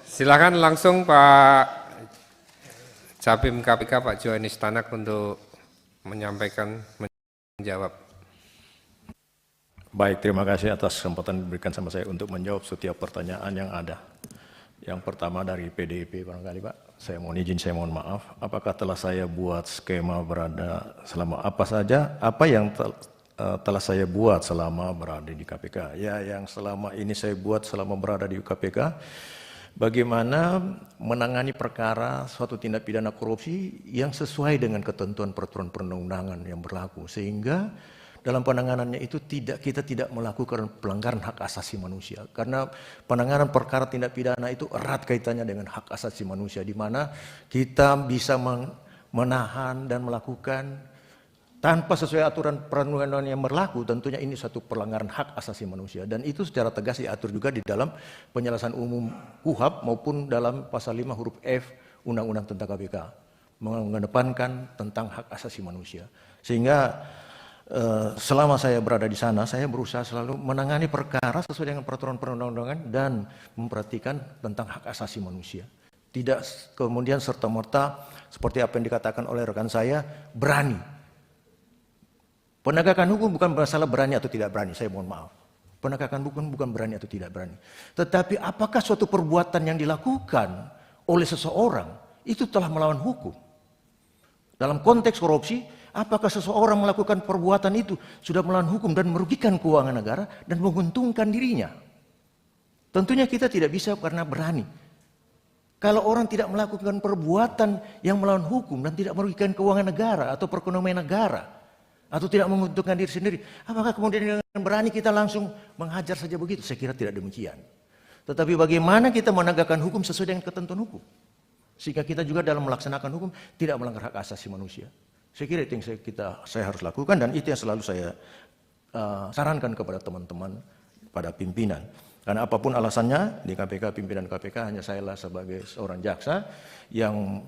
Silakan langsung Pak Capim KPK Pak Johanis Tanak untuk menyampaikan, menjawab. Baik, terima kasih atas kesempatan diberikan sama saya untuk menjawab setiap pertanyaan yang ada. Yang pertama dari PDIP barangkali Pak, saya mohon izin, saya mohon maaf. Apakah telah saya buat skema berada selama apa saja, apa yang telah saya buat selama berada di KPK? Ya, yang selama ini saya buat selama berada di KPK, bagaimana menangani perkara suatu tindak pidana korupsi yang sesuai dengan ketentuan peraturan perundang-undangan yang berlaku, sehingga dalam penanganannya itu kita tidak melakukan pelanggaran hak asasi manusia, karena penanganan perkara tindak pidana itu erat kaitannya dengan hak asasi manusia, di mana kita bisa menahan dan melakukan tanpa sesuai aturan perundang-undangan yang berlaku. Tentunya ini satu pelanggaran hak asasi manusia, dan itu secara tegas diatur juga di dalam penjelasan umum KUHP maupun dalam pasal 5 huruf F Undang-Undang tentang KPK, mengedepankan tentang hak asasi manusia. Sehingga selama saya berada di sana, saya berusaha selalu menangani perkara sesuai dengan peraturan perundang-undangan dan memperhatikan tentang hak asasi manusia. Tidak kemudian serta-merta seperti apa yang dikatakan oleh rekan saya, berani. Penegakan hukum bukan masalah berani atau tidak berani, saya mohon maaf. Penegakan hukum bukan berani atau tidak berani. Tetapi apakah suatu perbuatan yang dilakukan oleh seseorang itu telah melawan hukum? Dalam konteks korupsi, apakah seseorang melakukan perbuatan itu sudah melawan hukum dan merugikan keuangan negara dan menguntungkan dirinya? Tentunya kita tidak bisa karena berani. Kalau orang tidak melakukan perbuatan yang melawan hukum dan tidak merugikan keuangan negara atau perekonomian negara, atau tidak menguntungkan diri sendiri, apakah kemudian dengan berani kita langsung menghajar saja begitu? Saya kira tidak demikian. Tetapi bagaimana kita menegakkan hukum sesuai dengan ketentuan hukum, sehingga kita juga dalam melaksanakan hukum tidak melanggar hak asasi manusia. Saya kira itu yang saya harus lakukan, dan itu yang selalu saya sarankan kepada teman-teman, pada pimpinan. Karena apapun alasannya di KPK, pimpinan KPK hanya sayalah sebagai seorang jaksa yang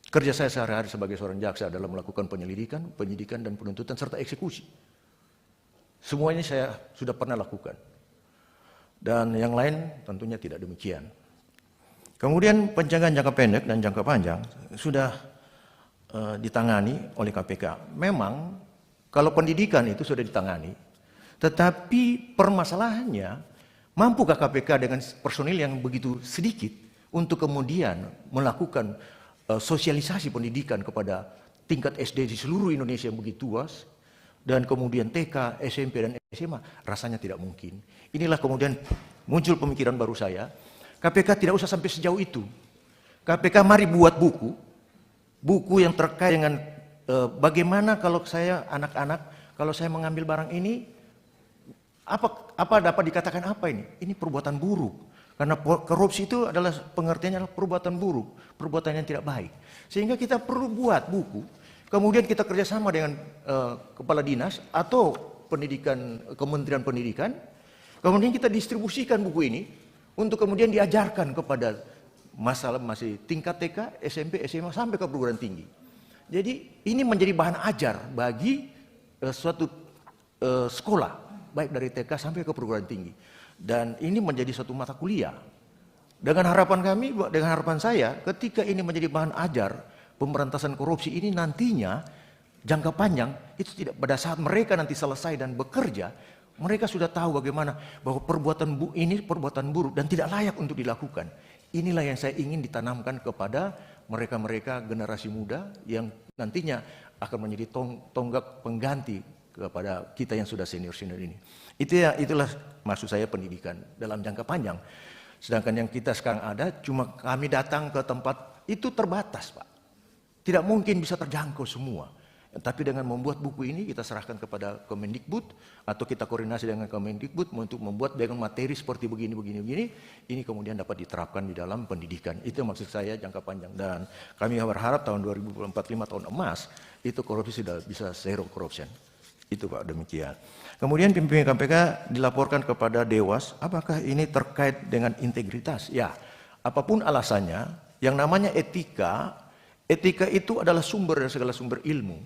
kerja saya sehari-hari sebagai seorang jaksa adalah melakukan penyelidikan, penyidikan, dan penuntutan serta eksekusi. Semuanya saya sudah pernah lakukan. Dan yang lain tentunya tidak demikian. Kemudian pencegahan jangka pendek dan jangka panjang sudah ditangani oleh KPK. Memang kalau pendidikan itu sudah ditangani, tetapi permasalahannya, mampukah KPK dengan personil yang begitu sedikit untuk kemudian melakukan sosialisasi pendidikan kepada tingkat SD di seluruh Indonesia yang begitu luas, dan kemudian TK, SMP, dan SMA? Rasanya tidak mungkin. Inilah kemudian muncul pemikiran baru saya, KPK tidak usah sampai sejauh itu. KPK mari buat buku yang terkait dengan bagaimana kalau saya anak-anak, kalau saya mengambil barang ini, apa dapat dikatakan apa ini? Ini perbuatan buruk. Karena korupsi itu adalah pengertiannya adalah perbuatan buruk, perbuatan yang tidak baik. Sehingga kita perlu buat buku, kemudian kita kerjasama dengan kepala dinas atau pendidikan, Kementerian Pendidikan, kemudian kita distribusikan buku ini untuk kemudian diajarkan kepada masalah masih tingkat TK, SMP, SMA, sampai ke perguruan tinggi. Jadi ini menjadi bahan ajar bagi suatu sekolah, baik dari TK sampai ke perguruan tinggi. Dan ini menjadi suatu mata kuliah. Dengan harapan kami, dengan harapan saya, ketika ini menjadi bahan ajar pemberantasan korupsi ini nantinya jangka panjang, itu tidak pada saat mereka nanti selesai dan bekerja, mereka sudah tahu bagaimana bahwa perbuatan ini perbuatan buruk dan tidak layak untuk dilakukan. Inilah yang saya ingin ditanamkan kepada mereka-mereka generasi muda yang nantinya akan menjadi tonggak pengganti kepada kita yang sudah senior-senior ini. Itulah maksud saya pendidikan dalam jangka panjang. Sedangkan yang kita sekarang ada, cuma kami datang ke tempat itu terbatas, Pak. Tidak mungkin bisa terjangkau semua. Tapi dengan membuat buku ini kita serahkan kepada Kemendikbud atau kita koordinasi dengan Kemendikbud untuk membuat dengan materi seperti begini. Ini kemudian dapat diterapkan di dalam pendidikan. Itu maksud saya jangka panjang. Dan kami berharap tahun 2045 tahun emas itu korupsi sudah bisa zero corruption. Itu Pak, demikian. Kemudian pimpinan KPK dilaporkan kepada Dewas, apakah ini terkait dengan integritas? Ya, apapun alasannya, yang namanya etika itu adalah sumber dari segala sumber ilmu.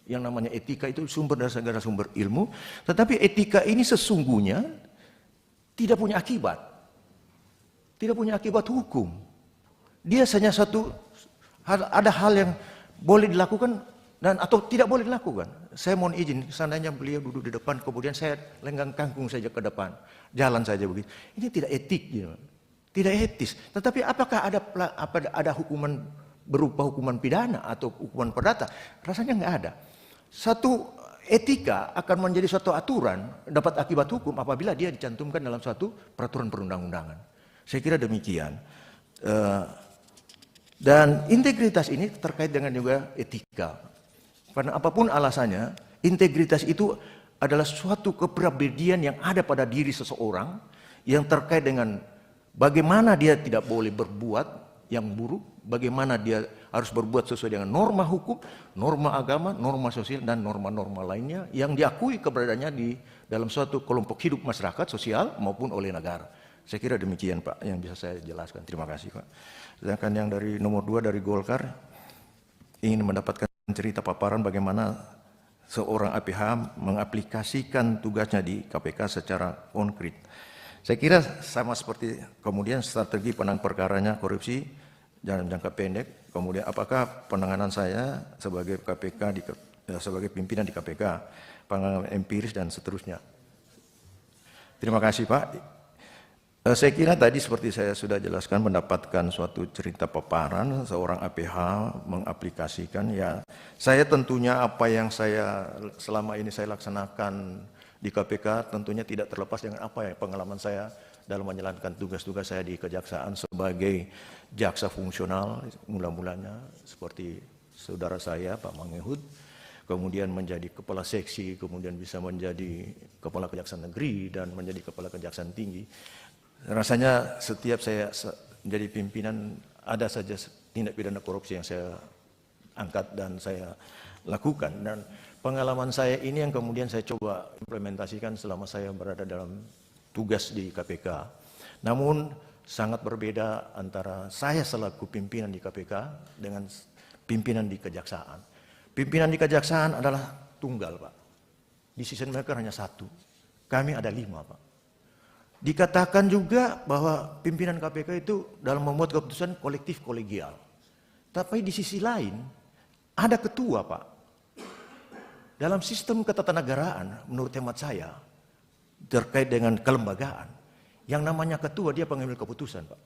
Yang namanya etika itu sumber dari segala sumber ilmu, tetapi etika ini sesungguhnya tidak punya akibat. tidak punya akibat hukum. Dia hanya ada hal yang boleh dilakukan dan atau tidak boleh dilakukan. Saya mohon izin, seandainya beliau duduk di depan, kemudian saya lenggang kangkung saja ke depan, jalan saja begitu. Ini tidak etik, gitu. Tidak etis. Tetapi apakah ada hukuman berupa hukuman pidana atau hukuman perdata? Rasanya nggak ada. Satu etika akan menjadi suatu aturan dapat akibat hukum apabila dia dicantumkan dalam suatu peraturan perundang-undangan. Saya kira demikian. Dan integritas ini terkait dengan juga etika. Karena apapun alasannya, integritas itu adalah suatu kepribadian yang ada pada diri seseorang yang terkait dengan bagaimana dia tidak boleh berbuat yang buruk, bagaimana dia harus berbuat sesuai dengan norma hukum, norma agama, norma sosial, dan norma-norma lainnya yang diakui keberadaannya di dalam suatu kelompok hidup masyarakat sosial maupun oleh negara. Saya kira demikian Pak yang bisa saya jelaskan. Terima kasih Pak. Sedangkan yang dari nomor 2 dari Golkar ingin mendapatkan cerita paparan bagaimana seorang APH mengaplikasikan tugasnya di KPK secara konkret. Saya kira sama seperti kemudian strategi penanganan perkaranya korupsi dalam jangka pendek, kemudian apakah penanganan saya sebagai sebagai pimpinan di KPK, pengalaman empiris dan seterusnya. Terima kasih Pak. Saya kira tadi seperti saya sudah jelaskan mendapatkan suatu cerita paparan seorang APH mengaplikasikan ya. Saya tentunya apa yang saya selama ini saya laksanakan di KPK tentunya tidak terlepas dengan apa ya pengalaman saya dalam menjalankan tugas-tugas saya di kejaksaan sebagai jaksa fungsional mula-mulanya seperti saudara saya Pak Mangehud, kemudian menjadi kepala seksi, kemudian bisa menjadi kepala kejaksaan negeri dan menjadi kepala kejaksaan tinggi. Rasanya setiap saya menjadi pimpinan ada saja tindak pidana korupsi yang saya angkat dan saya lakukan, dan pengalaman saya ini yang kemudian saya coba implementasikan selama saya berada dalam tugas di KPK. Namun sangat berbeda antara saya selaku pimpinan di KPK dengan pimpinan di kejaksaan. Pimpinan di kejaksaan adalah tunggal Pak. Decision maker hanya satu. Kami ada 5 Pak. Dikatakan juga bahwa pimpinan KPK itu dalam membuat keputusan kolektif kolegial. Tapi di sisi lain ada ketua Pak. Dalam sistem ketatanegaraan menurut hemat saya terkait dengan kelembagaan, yang namanya ketua dia pengambil keputusan Pak.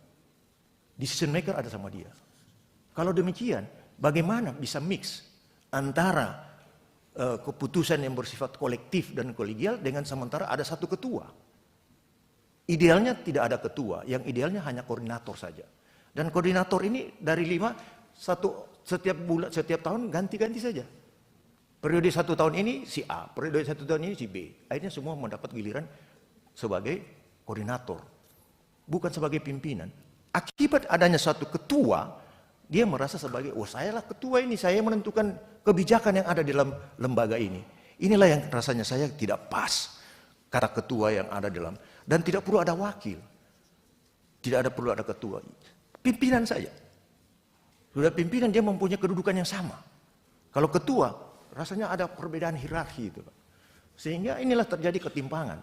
Decision maker ada sama dia. Kalau demikian bagaimana bisa mix antara keputusan yang bersifat kolektif dan kolegial dengan sementara ada satu ketua. Idealnya tidak ada ketua, yang idealnya hanya koordinator saja. Dan koordinator ini dari 5, setiap tahun ganti-ganti saja. Periode 1 tahun ini si A, periode 1 tahun ini si B. Akhirnya semua mendapat giliran sebagai koordinator, bukan sebagai pimpinan. Akibat adanya satu ketua, dia merasa sebagai, oh saya lah ketua ini, saya menentukan kebijakan yang ada di dalam lembaga ini. Inilah yang rasanya saya tidak pas, kata ketua yang ada dalam. Dan tidak perlu ada wakil. Tidak perlu ada ketua. Pimpinan saja. Sudah pimpinan dia mempunyai kedudukan yang sama. Kalau ketua, rasanya ada perbedaan hierarki itu. Sehingga inilah terjadi ketimpangan.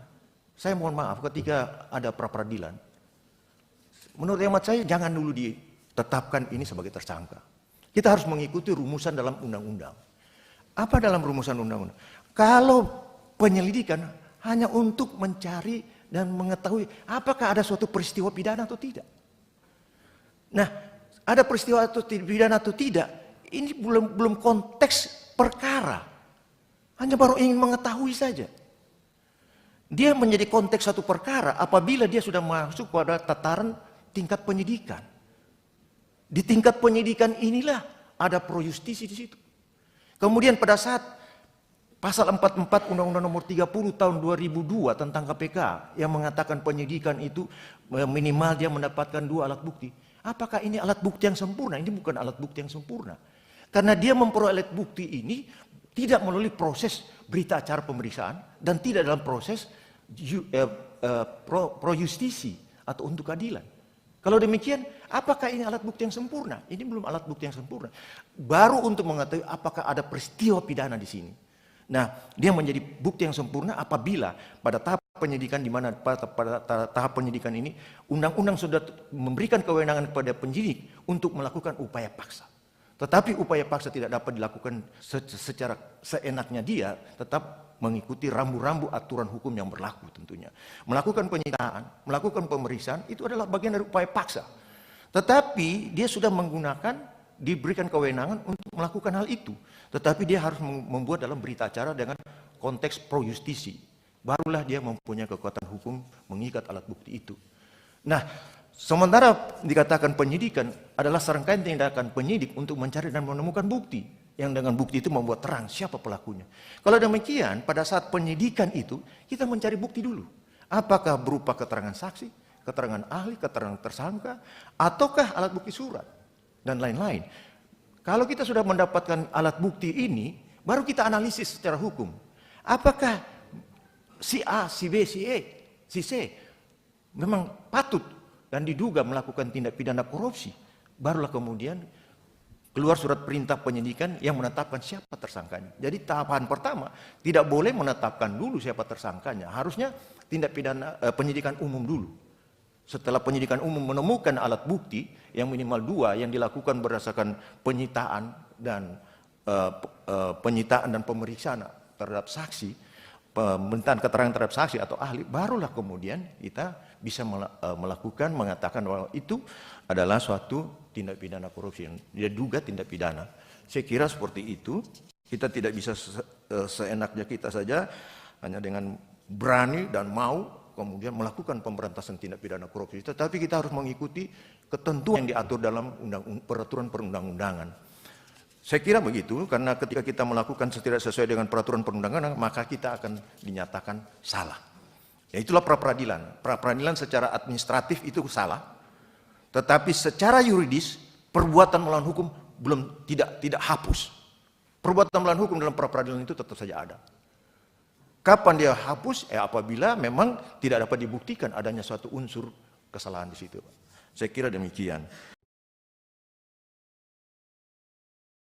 Saya mohon maaf ketika ada pra-peradilan. Menurut hemat saya jangan dulu ditetapkan ini sebagai tersangka. Kita harus mengikuti rumusan dalam undang-undang. Apa dalam rumusan undang-undang? Kalau penyelidikan hanya untuk mencari dan mengetahui apakah ada suatu peristiwa pidana atau tidak. Nah, ada peristiwa atau pidana atau tidak, ini belum konteks perkara. Hanya baru ingin mengetahui saja. Dia menjadi konteks satu perkara apabila dia sudah masuk pada tataran tingkat penyidikan. Di tingkat penyidikan inilah ada pro justisi di situ. Kemudian pada saat Pasal 44 Undang-Undang Nomor 30 Tahun 2002 tentang KPK yang mengatakan penyidikan itu minimal dia mendapatkan 2 alat bukti. Apakah ini alat bukti yang sempurna? Ini bukan alat bukti yang sempurna. Karena dia memperoleh alat bukti ini tidak melalui proses berita acara pemeriksaan dan tidak dalam proses pro justisi atau untuk keadilan. Kalau demikian, apakah ini alat bukti yang sempurna? Ini belum alat bukti yang sempurna. Baru untuk mengetahui apakah ada peristiwa pidana di sini. Nah, dia menjadi bukti yang sempurna apabila pada tahap penyidikan di mana pada tahap penyidikan ini undang-undang sudah memberikan kewenangan kepada penyidik untuk melakukan upaya paksa. Tetapi upaya paksa tidak dapat dilakukan secara seenaknya dia, tetap mengikuti rambu-rambu aturan hukum yang berlaku tentunya. Melakukan penyitaan, melakukan pemeriksaan itu adalah bagian dari upaya paksa. Tetapi dia sudah diberikan kewenangan untuk melakukan hal itu. Tetapi dia harus membuat dalam berita acara dengan konteks pro justisi. Barulah dia mempunyai kekuatan hukum mengikat alat bukti itu. Nah, sementara dikatakan penyidikan adalah serangkaian tindakan penyidik untuk mencari dan menemukan bukti. Yang dengan bukti itu membuat terang siapa pelakunya. Kalau demikian, pada saat penyidikan itu, kita mencari bukti dulu. Apakah berupa keterangan saksi, keterangan ahli, keterangan tersangka, ataukah alat bukti surat, dan lain-lain. Kalau kita sudah mendapatkan alat bukti ini, baru kita analisis secara hukum. Apakah si A, si B, si E, si C memang patut dan diduga melakukan tindak pidana korupsi, barulah kemudian keluar surat perintah penyidikan yang menetapkan siapa tersangkanya. Jadi tahapan pertama tidak boleh menetapkan dulu siapa tersangkanya, harusnya tindak pidana penyidikan umum dulu. Setelah penyidikan umum menemukan alat bukti yang minimal 2 yang dilakukan berdasarkan penyitaan dan pemeriksaan terhadap saksi, pemberitaan keterangan terhadap saksi atau ahli, barulah kemudian kita bisa mengatakan bahwa itu adalah suatu tindak pidana korupsi yang diduga tindak pidana. Saya kira seperti itu. Kita tidak bisa seenaknya kita saja hanya dengan berani dan mau kemudian melakukan pemberantasan tindak pidana korupsi. Tetapi kita harus mengikuti ketentuan yang diatur dalam peraturan perundang-undangan. Saya kira begitu, karena ketika kita melakukan tidak sesuai dengan peraturan perundang-undangan, maka kita akan dinyatakan salah. Ya, itulah pra-peradilan. Pra-peradilan secara administratif itu salah. Tetapi secara yuridis, perbuatan melawan hukum tidak hapus. Perbuatan melawan hukum dalam pra-peradilan itu tetap saja ada. Kapan dia hapus? Apabila memang tidak dapat dibuktikan adanya suatu unsur kesalahan di situ. Saya kira demikian.